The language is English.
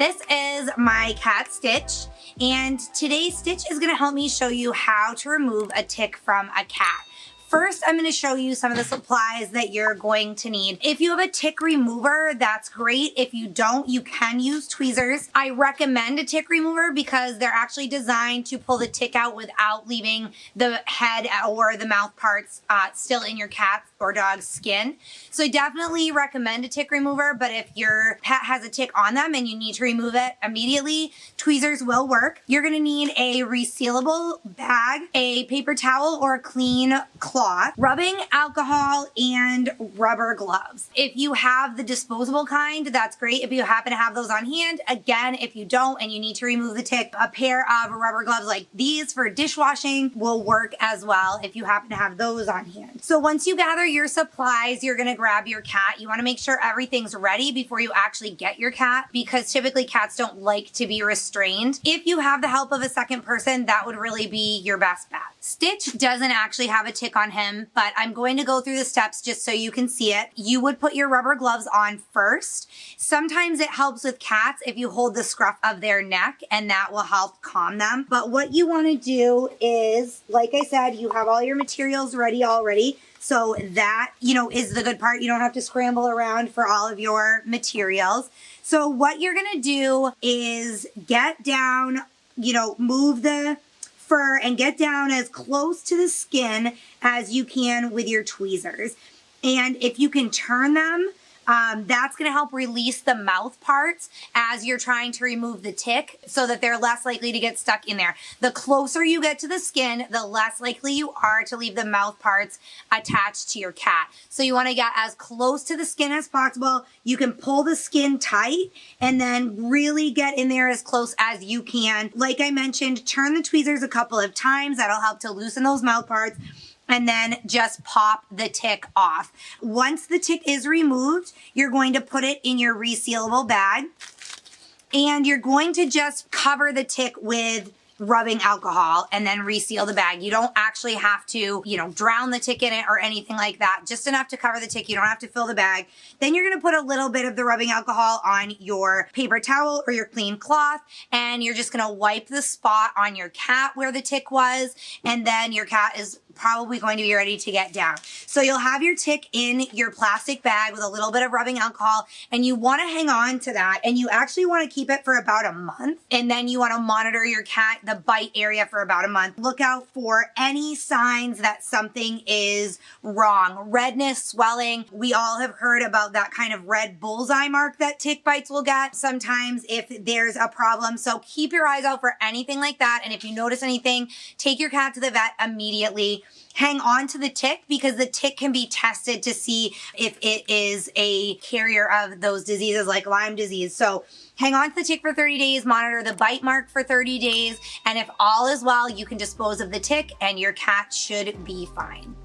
This is my cat Stitch, and today's Stitch is gonna help me show you how to remove a tick from a cat. First, I'm gonna show you some of the supplies that you're going to need. If you have a tick remover, that's great. If you don't, you can use tweezers. I recommend a tick remover because they're actually designed to pull the tick out without leaving the head or the mouth parts still in your cat or dog's skin. So I definitely recommend a tick remover, but if your pet has a tick on them and you need to remove it immediately, tweezers will work. You're gonna need a resealable bag, a paper towel or a clean cloth, rubbing alcohol, and rubber gloves. If you have the disposable kind, that's great. If you happen to have those on hand, again, if you don't and you need to remove the tick, a pair of rubber gloves like these for dishwashing will work as well if you happen to have those on hand. So once you gather your supplies, you're gonna grab your cat. You wanna make sure everything's ready before you actually get your cat, because typically cats don't like to be restrained. If you have the help of a second person, that would really be your best bet. Stitch doesn't actually have a tick on him, but I'm going to go through the steps just so you can see it. You would put your rubber gloves on first. Sometimes it helps with cats if you hold the scruff of their neck, and that will help calm them. But what you wanna do is, like I said, you have all your materials ready already. So that, is the good part. You don't have to scramble around for all of your materials. So what you're gonna do is get down, move the fur and get down as close to the skin as you can with your tweezers. And if you can turn them, that's gonna help release the mouth parts as you're trying to remove the tick so that they're less likely to get stuck in there. The closer you get to the skin, the less likely you are to leave the mouth parts attached to your cat. So you wanna get as close to the skin as possible. You can pull the skin tight and then really get in there as close as you can. Like I mentioned, turn the tweezers a couple of times. That'll help to loosen those mouth parts. And then just pop the tick off. Once the tick is removed, you're going to put it in your resealable bag, and you're going to just cover the tick with rubbing alcohol and then reseal the bag. You don't actually have to, drown the tick in it or anything like that. Just enough to cover the tick. You don't have to fill the bag. Then you're gonna put a little bit of the rubbing alcohol on your paper towel or your clean cloth, and you're just gonna wipe the spot on your cat where the tick was, and then your cat is probably going to be ready to get down. So you'll have your tick in your plastic bag with a little bit of rubbing alcohol, and you wanna hang on to that, and you actually wanna keep it for about a month, and then you wanna monitor your cat, the bite area, for about a month. Look out for any signs that something is wrong. Redness, swelling. We all have heard about that kind of red bullseye mark that tick bites will get sometimes if there's a problem. So keep your eyes out for anything like that, and if you notice anything, take your cat to the vet immediately. Hang on to the tick, because the tick can be tested to see if it is a carrier of those diseases like Lyme disease. So hang on to the tick for 30 days, monitor the bite mark for 30 days, and if all is well, you can dispose of the tick and your cat should be fine.